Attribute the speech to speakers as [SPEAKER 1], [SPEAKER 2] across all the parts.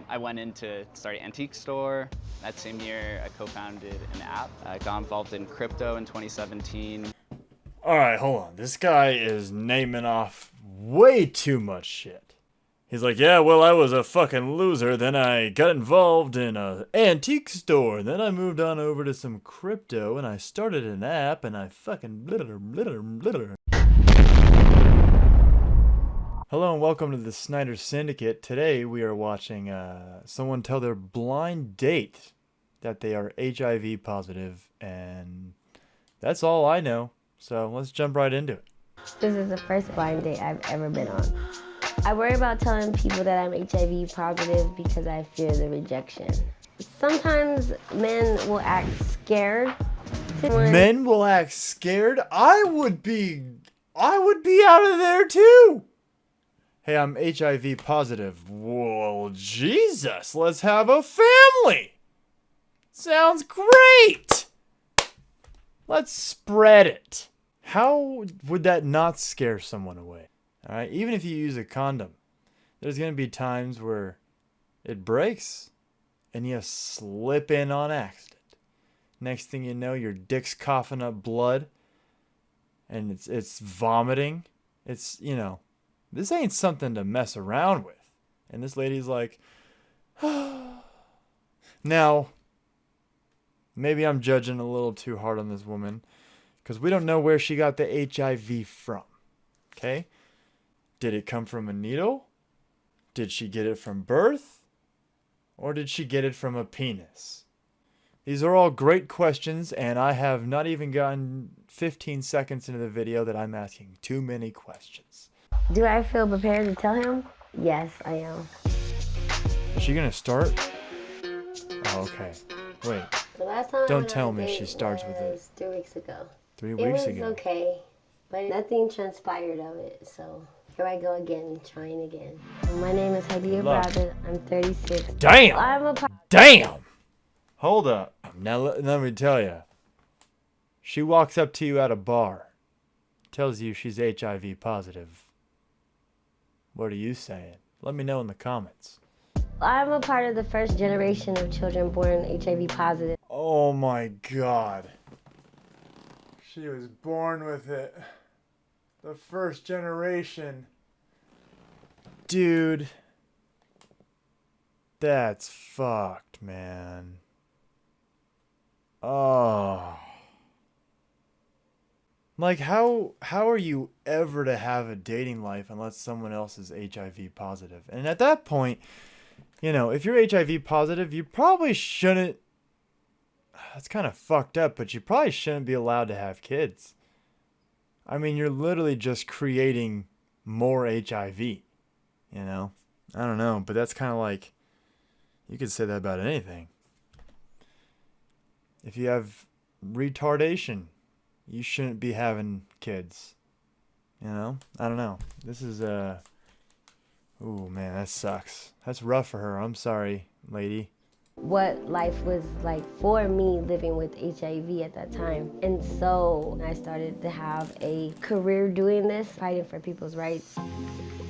[SPEAKER 1] I went in to start an antique store. That same year, I co-founded an app. I got involved in crypto in 2017.
[SPEAKER 2] Alright, hold on. This guy is naming off way too much shit. He's like, yeah, well, I was a fucking loser. Then I got involved in an antique store. Then I moved on over to some crypto and I started an app and I fucking blitter. Hello and welcome to the Snyder Syndicate. Today we are watching someone tell their blind date that they are HIV positive, and that's all I know. So let's jump right into it.
[SPEAKER 3] This is the first blind date I've ever been on. I worry about telling people that I'm HIV positive because I fear the rejection. Sometimes men will act scared.
[SPEAKER 2] Men will act scared? I would be out of there too. Hey, I'm HIV positive. Well, Jesus, let's have a family. Sounds great. Let's spread it. How would that not scare someone away? All right, even if you use a condom, there's going to be times where it breaks and you slip in on accident. Next thing you know, your dick's coughing up blood and it's vomiting. It's, you know, this ain't something to mess around with. And this lady's like, now, maybe I'm judging a little too hard on this woman because we don't know where she got the HIV from. Okay? Did it come from a needle? Did she get it from birth? Or did she get it from a penis? These are all great questions, and I have not even gotten 15 seconds into the video that I'm asking too many questions.
[SPEAKER 3] Do I feel prepared to tell him? Yes, I am.
[SPEAKER 2] Is she gonna start? Oh, okay. Wait.
[SPEAKER 3] The last time
[SPEAKER 2] Don't tell me she starts with it.
[SPEAKER 3] 3 weeks ago.
[SPEAKER 2] 3 weeks ago.
[SPEAKER 3] It was okay, but nothing transpired of it, so here I go again, trying again. My name is Heidi Brother. I'm 36.
[SPEAKER 2] Damn!
[SPEAKER 3] I'm a
[SPEAKER 2] Damn! Hold up. Now let me tell you. She walks up to you at a bar, tells you she's HIV positive. What are you saying? Let me know in the comments.
[SPEAKER 3] I'm a part of the first generation of children born HIV positive.
[SPEAKER 2] Oh my God. She was born with it. The first generation. Dude. That's fucked, man. Oh. Like, how are you ever to have a dating life unless someone else is HIV positive? And at that point, you know, if you're HIV positive, you probably shouldn't. That's kind of fucked up, but you probably shouldn't be allowed to have kids. I mean, you're literally just creating more HIV, you know? I don't know, but that's kind of like, you could say that about anything. If you have retardation, you shouldn't be having kids. You know? I don't know. This is, ooh, man, that sucks. That's rough for her. I'm sorry, lady.
[SPEAKER 3] What life was like for me living with HIV at that time. And so I started to have a career doing this, fighting for people's rights.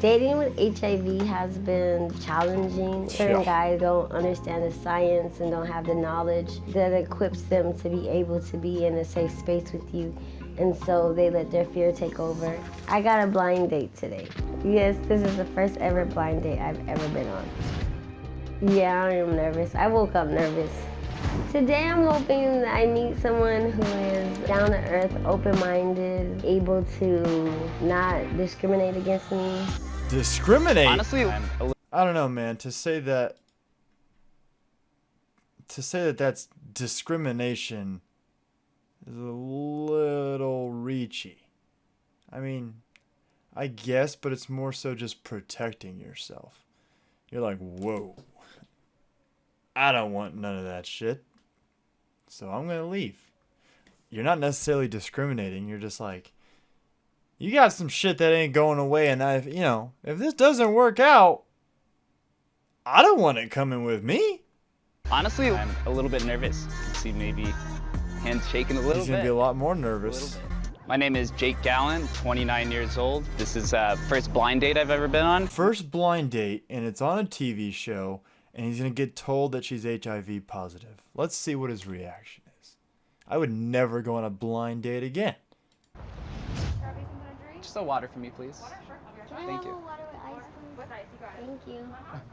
[SPEAKER 3] Dating with HIV has been challenging. Certain guys don't understand the science and don't have the knowledge that equips them to be able to be in a safe space with you. And so they let their fear take over. I got a blind date today. Yes, this is the first ever blind date I've ever been on. Yeah, I am nervous. I woke up nervous. Today I'm hoping that I meet someone who is down to earth, open-minded, able to not discriminate against me.
[SPEAKER 2] Discriminate?
[SPEAKER 1] Honestly,
[SPEAKER 2] I don't know, man. To say that that's discrimination is a little reachy. I mean, I guess, but it's more so just protecting yourself. You're like, whoa, I don't want none of that shit, so I'm gonna leave. You're not necessarily discriminating. You're just like, you got some shit that ain't going away, and if this doesn't work out, I don't want it coming with me.
[SPEAKER 1] honestly, I'm a little bit nervous. You can see maybe hands shaking a little bit.
[SPEAKER 2] He's gonna be a lot more nervous.
[SPEAKER 1] My name is Jake Gallen, 29 years old. This is first blind date I've ever been on.
[SPEAKER 2] First blind date, and it's on a TV show, and he's going to get told that she's HIV positive. Let's see what his reaction is. I would never go on a blind date again.
[SPEAKER 1] Just a water for me, please. Thank you.
[SPEAKER 3] Water with ice, please? Thank you.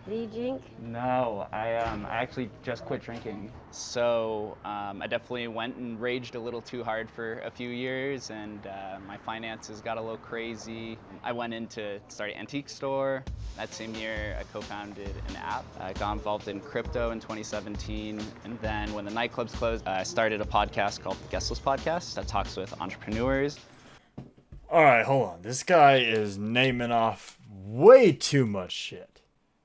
[SPEAKER 3] Do you drink?
[SPEAKER 1] No, I actually just quit drinking. So I definitely went and raged a little too hard for a few years, and my finances got a little crazy. I went in to start an antique store. That same year, I co-founded an app. I got involved in crypto in 2017, and then when the nightclubs closed, I started a podcast called the Guestless Podcast that talks with entrepreneurs.
[SPEAKER 2] All right, hold on. This guy is naming off way too much shit.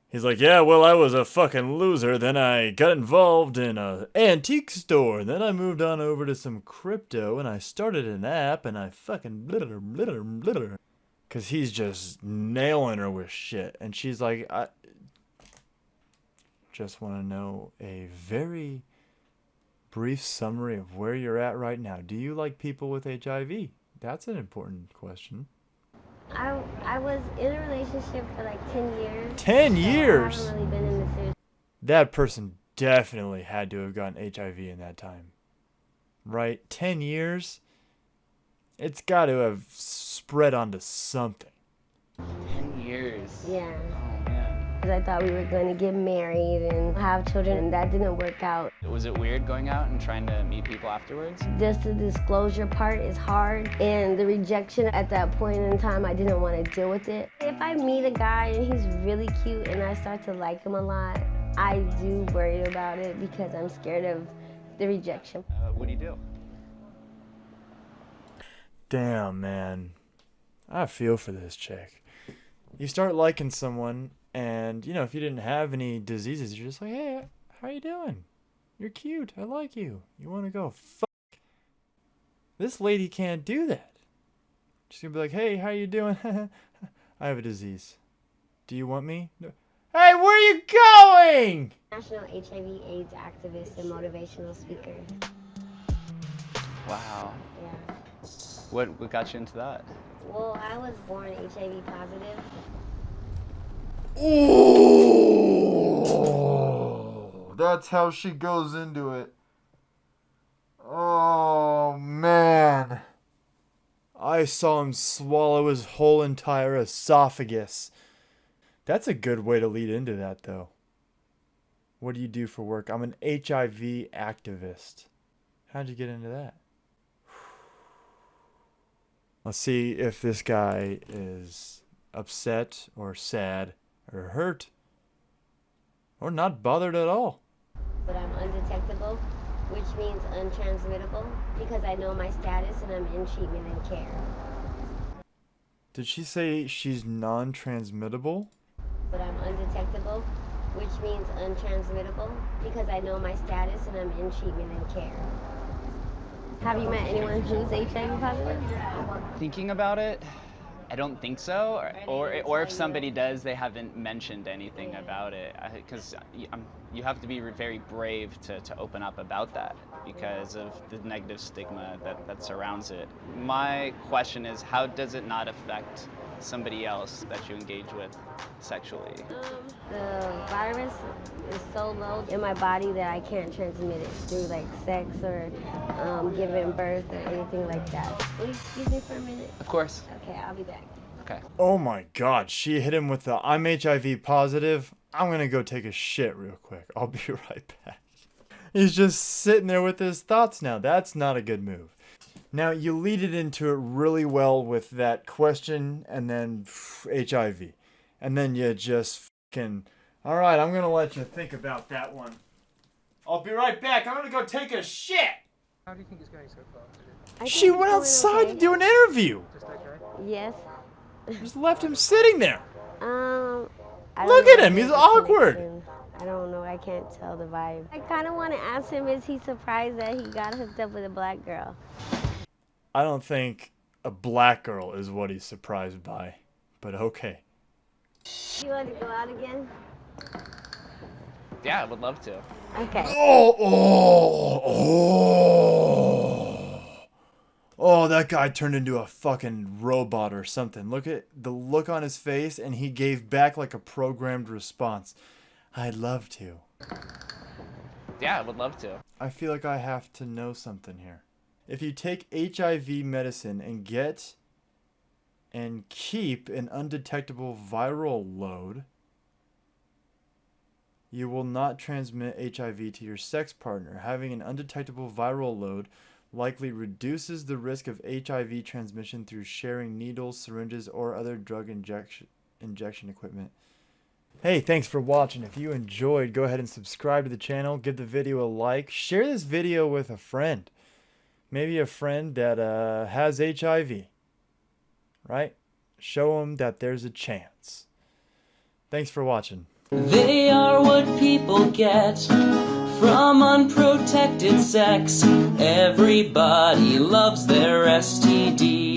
[SPEAKER 2] He's like, yeah, well, I was a fucking loser. Then I got involved in an antique store. Then I moved on over to some crypto, and I started an app, and I fucking blitter. Because he's just nailing her with shit. And she's like, I just want to know a very brief summary of where you're at right now. Do you like people with HIV? That's an important question.
[SPEAKER 3] I was in a relationship for like 10 years.
[SPEAKER 2] 10 years?
[SPEAKER 3] I haven't really been in a serious.
[SPEAKER 2] That person definitely had to have gotten HIV in that time. Right? 10 years? It's got to have spread onto something.
[SPEAKER 1] 10 years.
[SPEAKER 3] Yeah.
[SPEAKER 1] Oh, man.
[SPEAKER 3] I thought we were going to get married and have children, and that didn't work out.
[SPEAKER 1] Was it weird going out and trying to meet people afterwards?
[SPEAKER 3] Just the disclosure part is hard, and the rejection at that point in time, I didn't want to deal with it. If I meet a guy and he's really cute and I start to like him a lot, I do worry about it because I'm scared of the rejection.
[SPEAKER 1] What do you do?
[SPEAKER 2] Damn, man. I feel for this chick. You start liking someone, and, you know, if you didn't have any diseases, you're just like, hey, how you doing? You're cute. I like you. You want to go? Fuck. This lady can't do that. She's going to be like, hey, how you doing? I have a disease. Do you want me? No. Hey, where are you going?
[SPEAKER 3] National HIV/AIDS activist and motivational speaker.
[SPEAKER 1] Wow.
[SPEAKER 3] Yeah.
[SPEAKER 1] What got you into that?
[SPEAKER 3] Well, I was born HIV positive.
[SPEAKER 2] Ooh, that's how she goes into it. Oh, man. I saw him swallow his whole entire esophagus. That's a good way to lead into that, though. What do you do for work? I'm an HIV activist. How'd you get into that? Let's see if this guy is upset or sad or hurt or not bothered at all.
[SPEAKER 3] But I'm undetectable, which means untransmittable, because I know my status and I'm in treatment and care.
[SPEAKER 2] Did she say she's non-transmittable?
[SPEAKER 3] But I'm undetectable, which means untransmittable, because I know my status and I'm in treatment and care. Have you met anyone who's HIV positive?
[SPEAKER 1] Thinking about it, I don't think so. Or if somebody does, they haven't mentioned anything about it. Because you have to be very brave to open up about that because of the negative stigma that surrounds it. My question is, how does it not affect somebody else that you engage with sexually?
[SPEAKER 3] The virus is so low in my body that I can't transmit it through like sex or giving birth or anything like that. Will you excuse me for a minute?
[SPEAKER 1] Of course.
[SPEAKER 3] Okay, I'll be back.
[SPEAKER 1] Okay.
[SPEAKER 2] Oh my god, she hit him with the I'm HIV positive. I'm gonna go take a shit real quick. I'll be right back. He's just sitting there with his thoughts now. That's not a good move. Now, you lead it into it really well with that question and then HIV. And then you just fucking, all right, I'm going to let you think about that one. I'll be right back. I'm going to go take a shit.
[SPEAKER 4] How do you think it's going so far?
[SPEAKER 2] She went outside to do an interview.
[SPEAKER 4] Just okay?
[SPEAKER 3] Yes.
[SPEAKER 2] Just left him sitting there.
[SPEAKER 3] I don't
[SPEAKER 2] Look
[SPEAKER 3] know
[SPEAKER 2] at
[SPEAKER 3] if
[SPEAKER 2] him. He's
[SPEAKER 3] there's a
[SPEAKER 2] awkward.
[SPEAKER 3] connection. I don't know. I can't tell the vibe. I kind of want to ask him, is he surprised that he got hooked up with a black girl?
[SPEAKER 2] I don't think a black girl is what he's surprised by. But okay.
[SPEAKER 3] You want to go out again?
[SPEAKER 1] Yeah, I would love to.
[SPEAKER 3] Okay.
[SPEAKER 2] Oh, that guy turned into a fucking robot or something. Look at the look on his face, and he gave back like a programmed response. I'd love to.
[SPEAKER 1] Yeah, I would love to.
[SPEAKER 2] I feel like I have to know something here. If you take HIV medicine and get and keep an undetectable viral load, you will not transmit HIV to your sex partner. Having an undetectable viral load likely reduces the risk of HIV transmission through sharing needles, syringes, or other drug injection equipment. Hey, thanks for watching. If you enjoyed, go ahead and subscribe to the channel, give the video a like, share this video with a friend. Maybe a friend that has HIV, right? Show them that there's a chance. Thanks for watching.
[SPEAKER 5] They are what people get from unprotected sex. Everybody loves their STD.